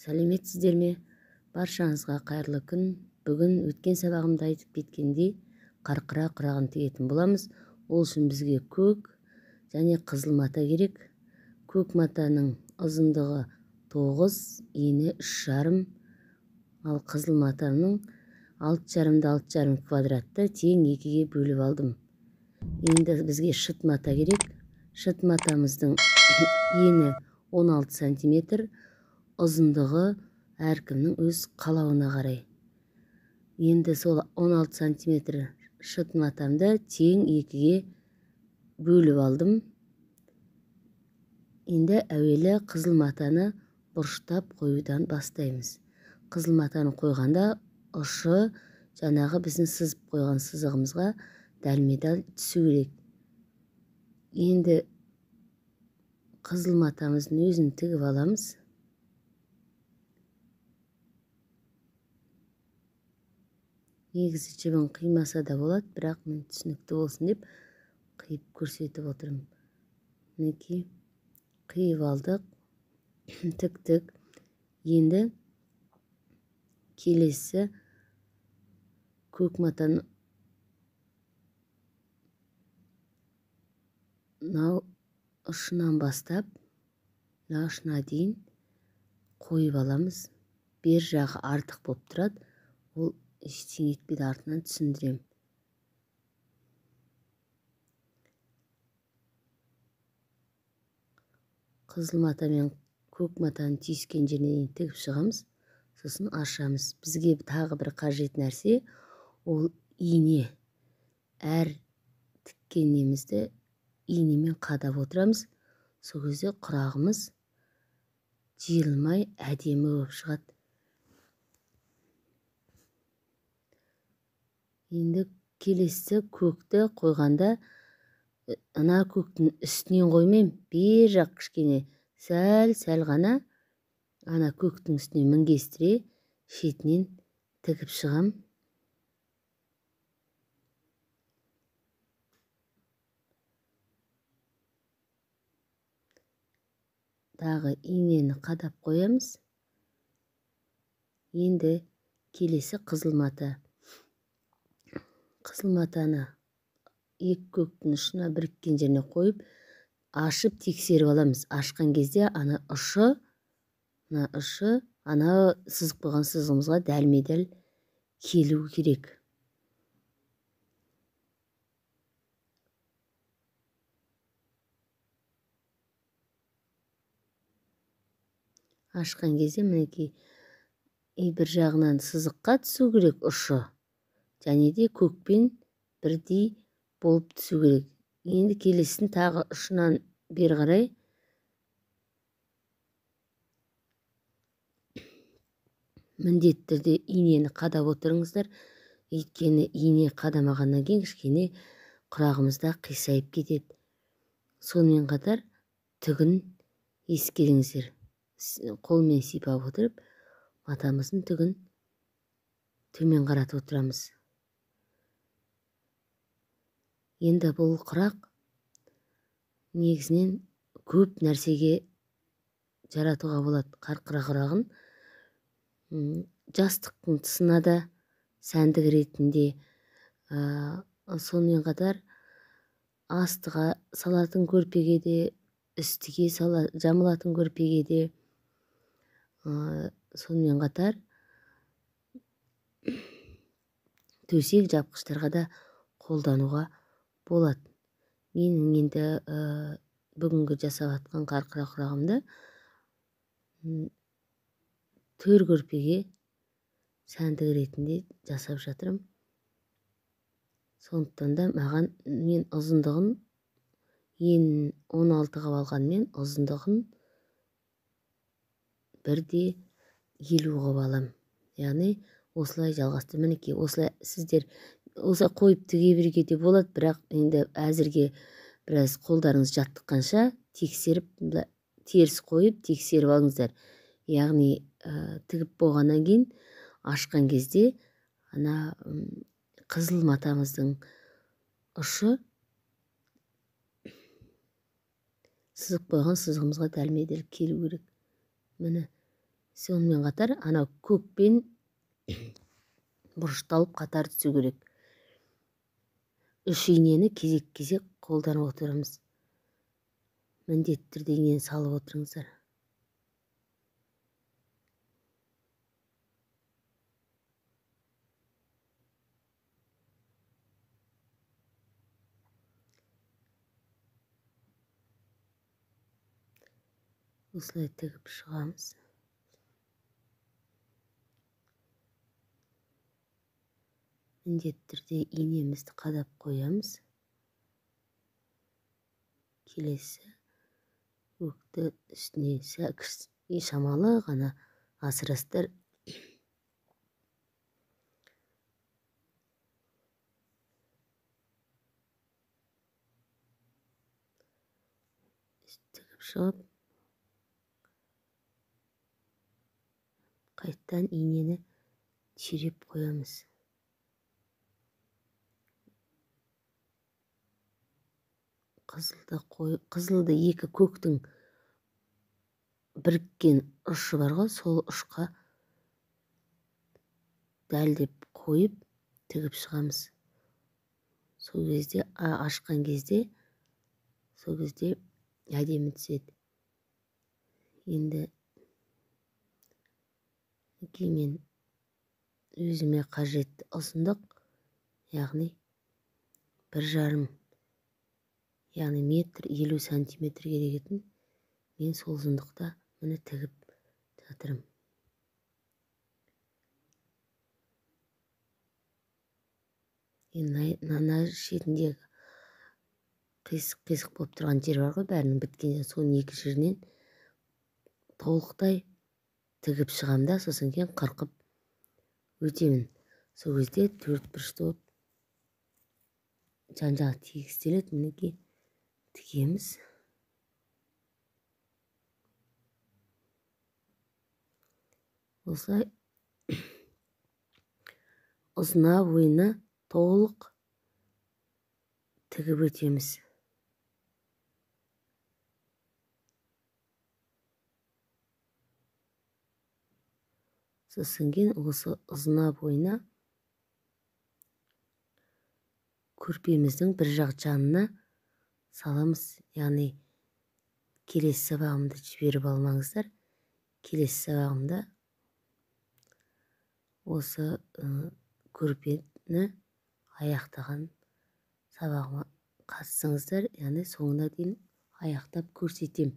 Сәлеметсіздер ме? Баршаңызға қайырлы күн. Бүгін өткен сабағымда айтып кеткендей қарқыра құрағын тігетін боламыз. Ол үшін бізге көк және қызыл мата керек. Көк матаның ұзындығы 9, ені 3,5, ал қызыл матаның 6,5 квадратты тең 2-ге бөліп алдым. Енді бізге шыт мата керек. Шыт матамыздың ені 16 см, ұзындығы әркімнің өз қалауына қарай. Енді сол 16 см шыт матамды тең 2-ге бөліп алдым. Енді әуелі қызыл матаны бұрыштап қоюдан бастаймыз. Қызыл матаны қойғанда ұшы жаңағы біздің сызып қойған сызығымызға дәлме-дәл түсу керек. Енді қызыл матамыздың өзін тігіп аламыз. Негізі жібін қимаса да болады, бірақ мен түсінікті болсын деп қиып көрсетіп отырмын. Мінекей қиып алдық, тіктік. Енді келесі көк матаны мынау ұшынан бастап мына ұшына дейін қойып аламыз. Бер жағы артық болып тұрады. Ол ештеңе етпейді, артынан түсіндірем. Қызыл мата мен көк матаны түйіскен жеріне тігіп шығамыз. Сосын ашамыз. Бізге тағы бір қажет нәрсе, ол ине. Әр тіккен немізді инемен қадап отырамыз. Сол кезде құрағымыз жиылмай әдемі болып шығады. Енді келесі көкті қойғанда ана көктің үстінен қоймайым, бер жақ кішкене сәл ғана ана көктің үстіне мінгестіре шетінен тігіп шығам. Дағы инені қадап қоямыз. Енді келесі қызыл мата. Қызыл матаны екі көктің ұшына біріккен жеріне қойып, ашып тексеріп аламыз. Ашқан кезде ана ұшы, ана сызып қойған сызығымызға дәлме-дәл келу керек. Ашқан кезде мінекей бір жағынан сызыққа түсу керек ұшы. Және де көкпен бірдей болып түсу керек. Енді келесін тағы ұшынан бер қарай міндетті түрде инені қадап отырыңыздар. Өйткені ине қадамағаннан кейін кішкене құрағымызда қисайып кетеді. Сонымен қатар түгін ескеріңіздер. Қолмен сипап отырып, матамыздың түгін төмен қаратып отырамыз. Енді бұл құрақ негізінен көп нәрсеге жаратуға болады. Қарқыра құрағын жастықтың тұсына да сәндік ретінде, сонымен қатар астыға салатын көрпеге де, үстіге жамылатын көрпеге де, сонымен қатар төсек жапқыштарға да қолдануға болады. Менің енді бүгінгі жасап атқан қарқыра құрағымда төр көрпеге сәндік ретінде жасап жатырым. Сондықтан да маған мен ұзындығын 16-ға алғанмен ұзындығын 1,50-ға алам. Яғни осылай жалғасты. Мінекей осылай сіздер осылай қойып тіге беруге де болады, бірақ енді әзірге біраз қолдарыңыз жаттыққанша тексеріп, теріс қойып тексеріп алыңыздар. Яғни тігіп болғаннан кейін ашқан кезде ана қызыл матамыздың ұшы сызып қойған сызығымызға дәлме-дәл келу керек. Міне Сонымен қатар ана көкпен бұрышталып қатар түсу керек. 3 инені кезек-кезек қолданып отырамыз. Міндетті түрде инені салып отырыңыздар. Осылай тігіп шығамыз. Міндетті түрде инемізді қадап қоямыз. Келесі көкті үстіне шамалы ғана асырастыр. Тігіп шығып, қайттан инені түйреп қоямыз. Қызылды екі көктің біріккен ұшы бар ғой, сол ұшқа дәлдеп қойып тігіп шығамыз. Сол кезде ашқан кезде әдемі түседі. Енді мен өзіме қажетті ұзындық, яғни 1,5 яғни метр 50 сантиметр керек етін, мен сол ұзындықта мұны тігіп жатырым. Мына шетіндегі қисық болып тұрған жер бар ғой, бәрінің біткенде, соның екі жерінен толықтай тігіп шығамда, сосын кейін қырқып өтемін. Сол кезде 4 бұрышты болып жан-жағы тегістеледі. Мінекей тігеміз. Осылай ұзына бойына толық тігіп өтеміз. Сосын кейін осы ұзына бойына көрпеміздің бір жақ жанына саламыз. Яғни келесі сабағымды жіберіп алмаңыздар. Келесі сабағымда осы көрпені аяқтаған сабағыма қатысыңыздар. Яғни соңына дейін аяқтап көрсетем.